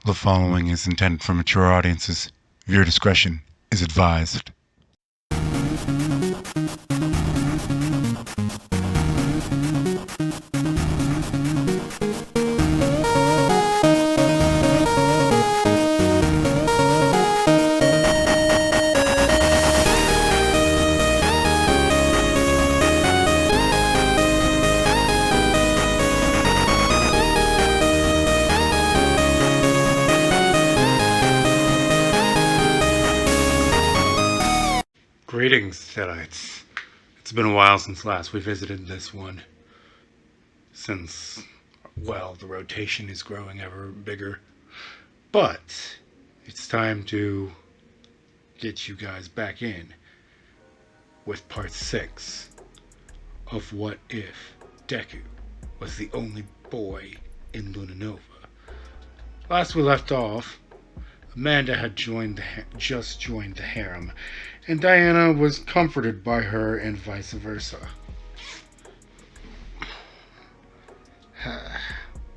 The following is intended for mature audiences. Viewer discretion is advised. Greetings, Setites. It's been a while since last we visited this one. Since, well, the rotation is growing ever bigger. But it's time to get you guys back in with part 6 of What If Deku was the only boy in Lunanova. Last we left off, Amanda had just joined the harem, and Diana was comforted by her and vice versa.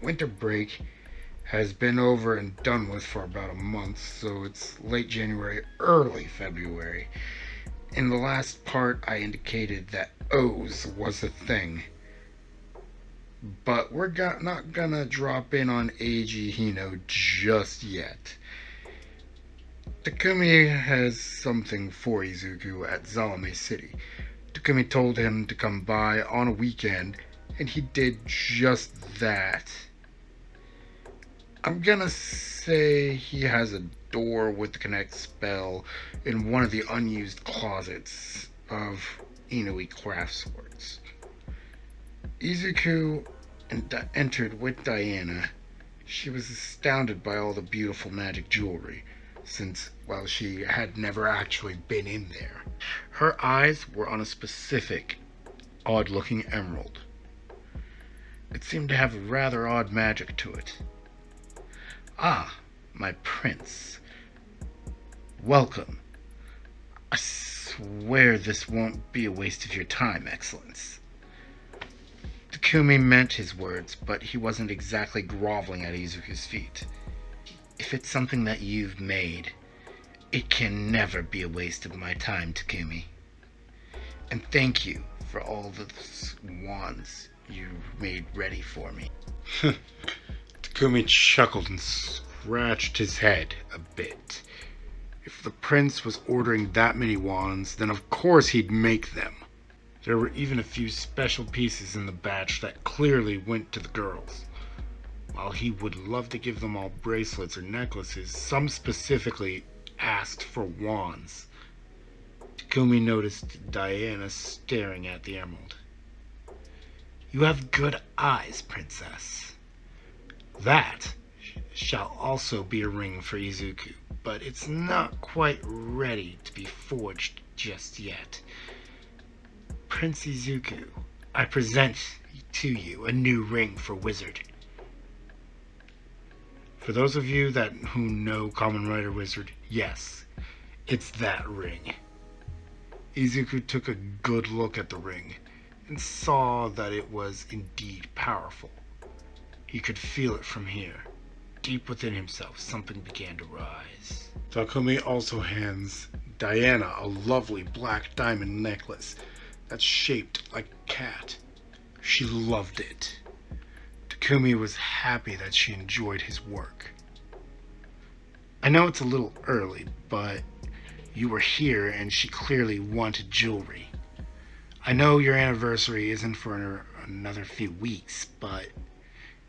Winter break has been over and done with for about a month, so it's late January, early February. In the last part, I indicated that O's was a thing. But we're not gonna drop in on Eiji Hino just yet. Takumi has something for Izuku at Zalame City. Takumi told him to come by on a weekend, and he did just that. I'm gonna say he has a door with the connect spell in one of the unused closets of Inui craft swords. Izuku entered with Diana. She was astounded by all the beautiful magic jewelry, since, well, she had never actually been in there. Her eyes were on a specific, odd-looking emerald. It seemed to have a rather odd magic to it. "Ah, my prince. Welcome. I swear this won't be a waste of your time, Excellence." Takumi meant his words, but he wasn't exactly groveling at Izuku's feet. "If it's something that you've made, it can never be a waste of my time, Takumi. And thank you for all the wands you made ready for me." Takumi chuckled and scratched his head a bit. If the prince was ordering that many wands, then of course he'd make them. There were even a few special pieces in the batch that clearly went to the girls. While he would love to give them all bracelets or necklaces, some specifically asked for wands. Takumi noticed Diana staring at the emerald. "You have good eyes, princess. That shall also be a ring for Izuku, but it's not quite ready to be forged just yet. Prince Izuku, I present to you a new ring for wizard." For those of you who know Kamen Rider Wizard, yes, it's that ring. Izuku took a good look at the ring and saw that it was indeed powerful. He could feel it from here. Deep within himself, something began to rise. Takumi also hands Diana a lovely black diamond necklace that's shaped like a cat. She loved it. Takumi was happy that she enjoyed his work. "I know it's a little early, but you were here and she clearly wanted jewelry. I know your anniversary isn't for another few weeks, but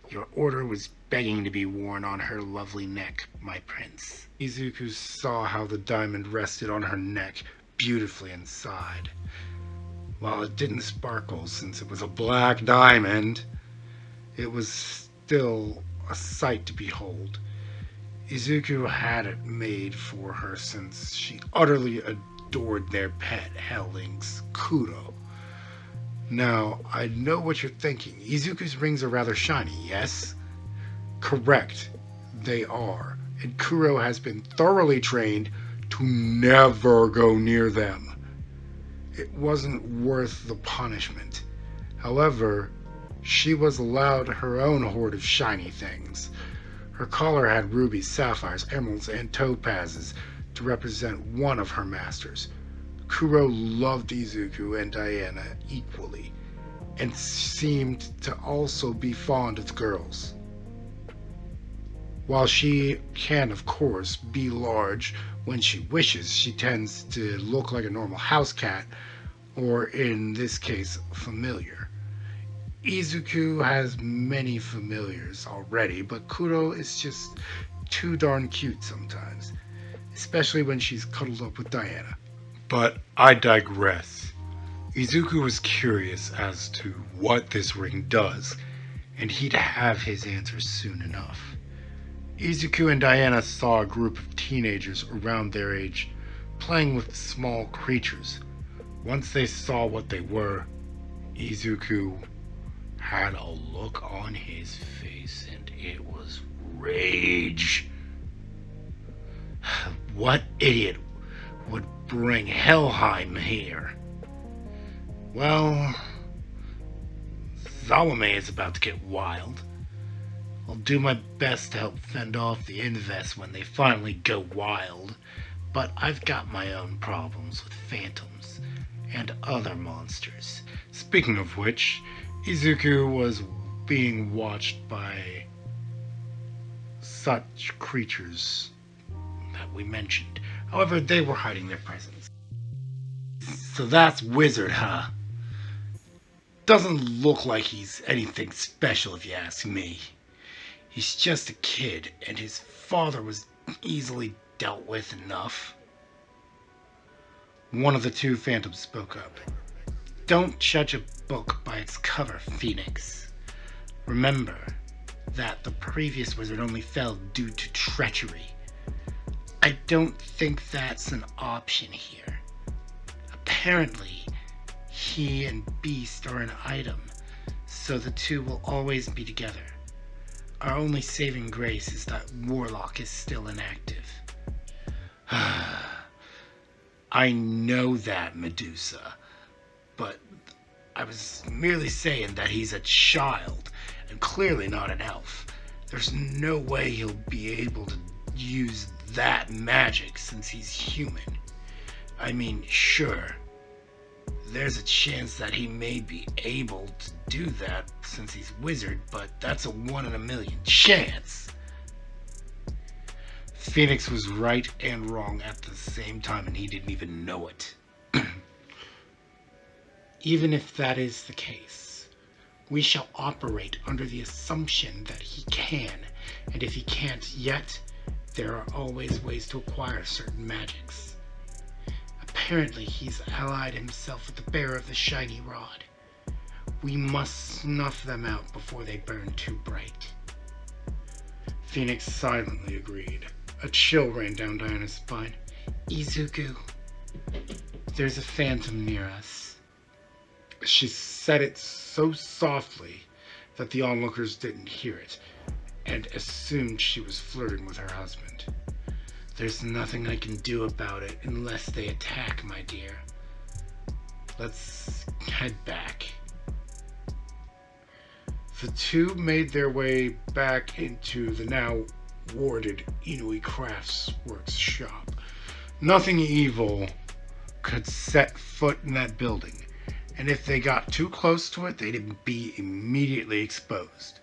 your order was begging to be worn on her lovely neck, my prince." Izuku saw how the diamond rested on her neck beautifully inside. While it didn't sparkle since it was a black diamond, it was still a sight to behold. Izuku had it made for her since she utterly adored their pet hellings, Kuro. Now, I know what you're thinking. Izuku's rings are rather shiny, yes? Correct, they are. And Kuro has been thoroughly trained to never go near them. It wasn't worth the punishment. However, she was allowed her own hoard of shiny things. Her collar had rubies, sapphires, emeralds, and topazes to represent one of her masters. Kuro loved Izuku and Diana equally, and seemed to also be fond of girls. While she can, of course, be large when she wishes, she tends to look like a normal house cat, or in this case, familiar. Izuku has many familiars already, but Kuro is just too darn cute sometimes, especially when she's cuddled up with Diana. But I digress. Izuku was curious as to what this ring does, and he'd have his answers soon enough. Izuku and Diana saw a group of teenagers around their age playing with small creatures. Once they saw what they were, Izuku had a look on his face, and it was rage. What idiot would bring Helheim here? Well, Salome is about to get wild. I'll do my best to help fend off the Inves when they finally go wild, but I've got my own problems with phantoms and other monsters. Speaking of which, Izuku was being watched by such creatures that we mentioned. However, they were hiding their presence. So that's Wizard, huh? Doesn't look like he's anything special if you ask me. He's just a kid, and his father was easily dealt with enough. One of the two phantoms spoke up. Don't judge a book by its cover, Phoenix. Remember that the previous wizard only fell due to treachery. I don't think that's an option here. Apparently, he and Beast are an item, so the two will always be together. Our only saving grace is that Warlock is still inactive. I know that, Medusa, but I was merely saying that he's a child, and clearly not an elf. There's no way he'll be able to use that magic since he's human. I mean, sure, there's a chance that he may be able to do that since he's wizard, but that's a 1 in a million chance. Phoenix was right and wrong at the same time, and he didn't even know it. Even if that is the case, we shall operate under the assumption that he can, and if he can't yet, there are always ways to acquire certain magics. Apparently, he's allied himself with the bearer of the shiny rod. We must snuff them out before they burn too bright. Phoenix silently agreed. A chill ran down Diana's spine. Izuku, there's a phantom near us. She said it so softly that the onlookers didn't hear it, and assumed she was flirting with her husband. There's nothing I can do about it unless they attack, my dear. Let's head back. The two made their way back into the now warded Inui Crafts Works shop. Nothing evil could set foot in that building, and if they got too close to it, they'd be immediately exposed.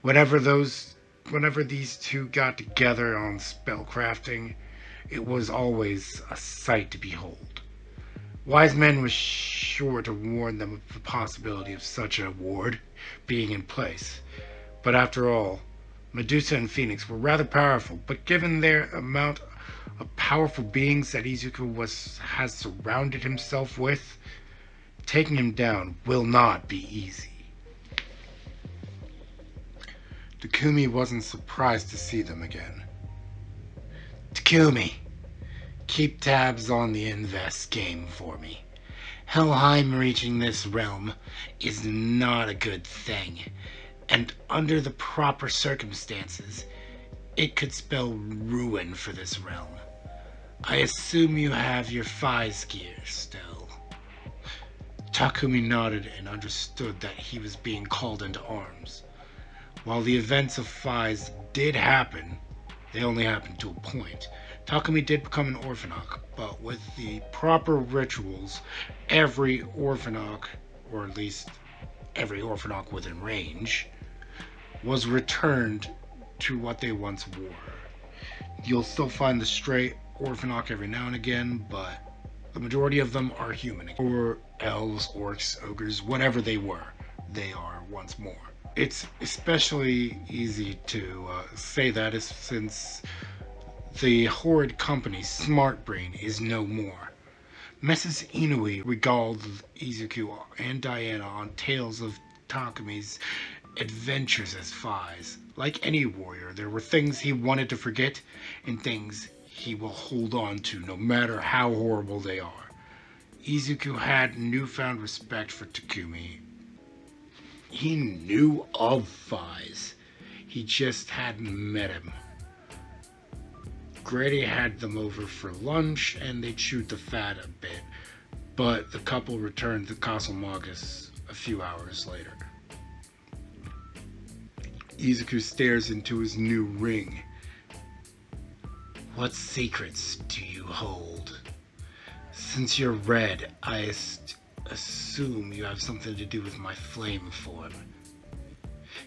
Whenever these two got together on spellcrafting, it was always a sight to behold. Wise Men was sure to warn them of the possibility of such a ward being in place. But after all, Medusa and Phoenix were rather powerful, but given their amount of powerful beings that Izuku has surrounded himself with, taking him down will not be easy. Takumi wasn't surprised to see them again. Takumi, keep tabs on the Invest game for me. Helheim reaching this realm is not a good thing, and under the proper circumstances, it could spell ruin for this realm. I assume you have your Phys gear still. Takumi nodded and understood that he was being called into arms. While the events of Fies did happen, they only happened to a point. Takumi did become an Orphanok, but with the proper rituals, every Orphanok, or at least every Orphanok within range, was returned to what they once wore. You'll still find the stray Orphanok every now and again, but the majority of them are human, or elves, orcs, ogres, whatever they were, they are once more. It's especially easy to say that is since the horrid company Smart Brain is no more. Mrs. Inui regaled Izuku and Diana on tales of Takumi's adventures as Fies. Like any warrior, there were things he wanted to forget and things he will hold on to no matter how horrible they are. Izuku had newfound respect for Takumi. He knew of Fies. He just hadn't met him. Grady had them over for lunch and they chewed the fat a bit, but the couple returned to Castle Magus a few hours later. Izuku stares into his new ring. What secrets do you hold? Since you're red, I assume you have something to do with my flame form.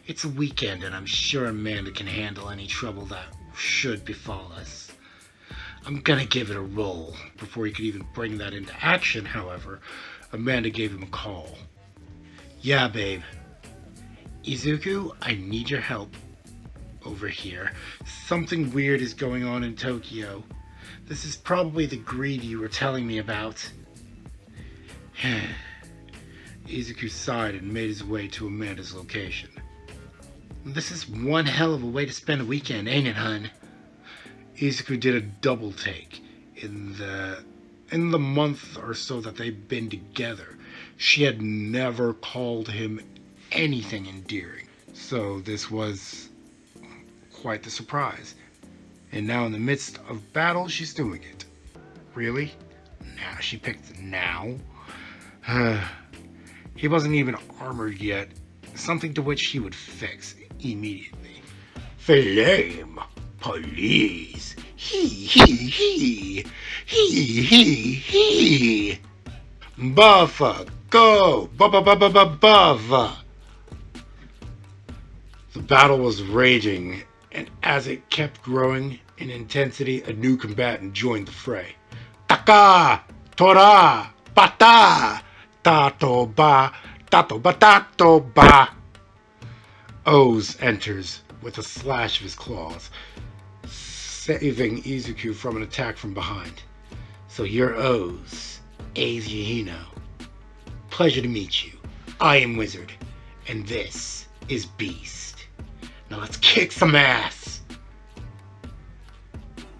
It's a weekend and I'm sure Amanda can handle any trouble that should befall us. I'm gonna give it a roll. Before he could even bring that into action, however, Amanda gave him a call. Yeah, babe. Izuku, I need your help over here. Something weird is going on in Tokyo. This is probably the greed you were telling me about. Izuku sighed and made his way to Amanda's location. This is one hell of a way to spend a weekend, ain't it, hun? Izuku did a double take. In the month or so that they've been together, she had never called him anything endearing. So this was quite the surprise. And now in the midst of battle, she's doing it. Really? Now she picked now? He wasn't even armored yet. Something to which he would fix immediately. Flame, police. He. Buffa, go. Buffa. The battle was raging, and as it kept growing in intensity, a new combatant joined the fray. Taka, Tora, Bata, Tato ba, Tato ba. Oz enters with a slash of his claws, saving Izuku from an attack from behind. So you're Oz, as you know. Pleasure to meet you. I am Wizard, and this is Beast. Now let's kick some ass!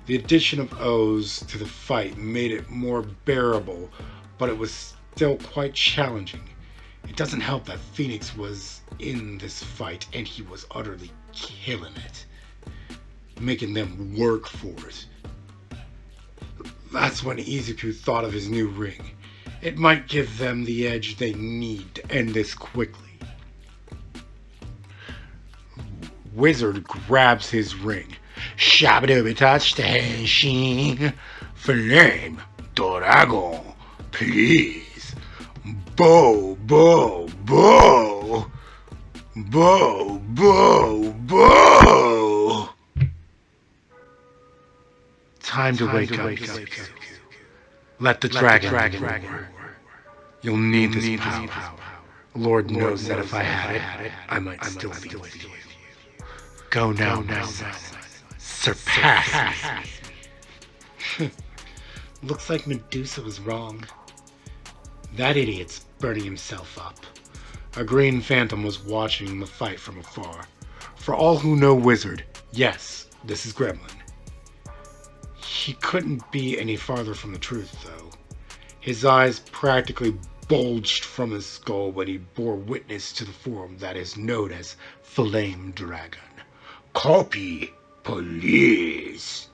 The addition of Oz to the fight made it more bearable, but it was still quite challenging. It doesn't help that Phoenix was in this fight and he was utterly killing it, making them work for it. That's when Izuku thought of his new ring. It might give them the edge they need to end this quickly. Wizard grabs his ring. Shabadooby touch the hashing. Flame, Dragon, please. Bo. Time to wake up, Deku. Let the dragon roar. You'll need this power. Lord knows that if I had it, I might still be with you. Go now, son. Surpass me. Looks like Medusa was wrong. That idiot's burning himself up. A green phantom was watching the fight from afar. For all who know Wizard, yes, this is Gremlin. He couldn't be any farther from the truth, though. His eyes practically bulged from his skull when he bore witness to the form that is known as Flame Dragon. Copy, police!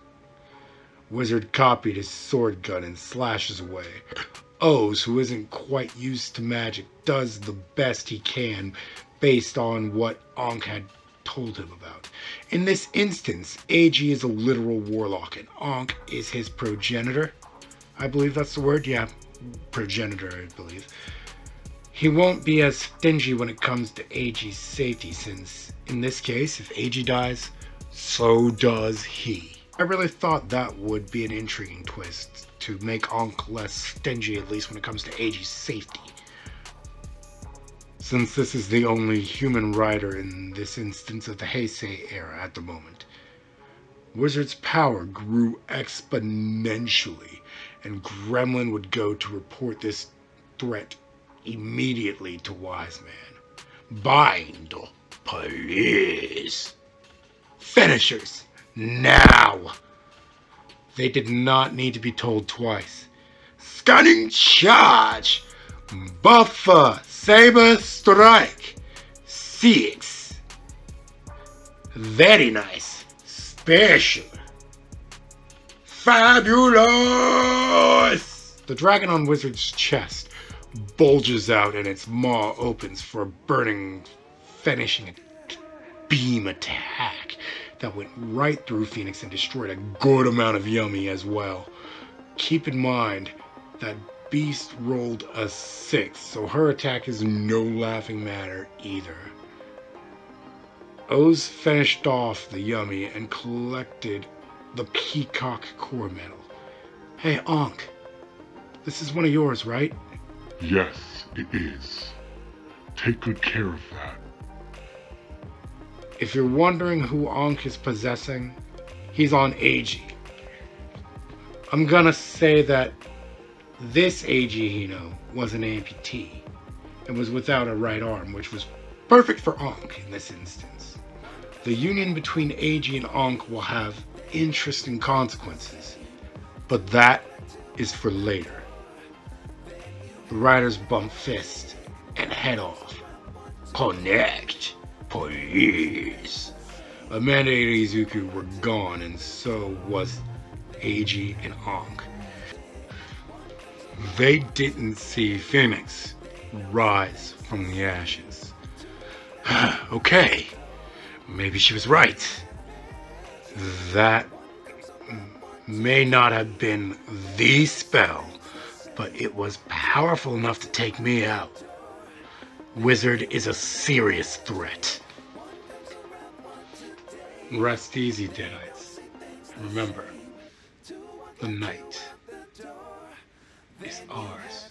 Wizard copied his sword gun and slashes away. Oz, who isn't quite used to magic, does the best he can based on what Ankh had told him about. In this instance, AG is a literal warlock and Ankh is his progenitor. I believe that's the word, yeah, progenitor, I believe. He won't be as stingy when it comes to AG's safety, since in this case, if AG dies, so does he. I really thought that would be an intriguing twist to make Ankh less stingy, at least when it comes to AG's safety. Since this is the only human rider in this instance of the Heisei era at the moment. Wizard's power grew exponentially, and Gremlin would go to report this threat immediately to Wise Man. Bind, police. Finishers, now! They did not need to be told twice. Stunning charge! Buffer, saber strike! 6. Very nice. Special. Fabulous! The dragon on Wizard's chest bulges out and its maw opens for a burning, finishing beam attack that went right through Phoenix and destroyed a good amount of Yummy as well. Keep in mind that Beast rolled a 6, so her attack is no laughing matter either. Oz finished off the Yummy and collected the Peacock Core Medal. Hey, Ankh, this is one of yours, right? Yes, it is. Take good care of that. If you're wondering who Ankh is possessing, he's on AG. I'm gonna say that this AG Hino was an amputee and was without a right arm, which was perfect for Ankh in this instance. The union between AG and Ankh will have interesting consequences, but that is for later. The riders bump fists and head off. Connect! Police! Amanda and Izuku were gone, and so was AG and Ankh. They didn't see Phoenix rise from the ashes. Okay, maybe she was right. That may not have been the spell, but it was powerful enough to take me out. Wizard is a serious threat. Rest easy, Deadites. Remember, the night is ours.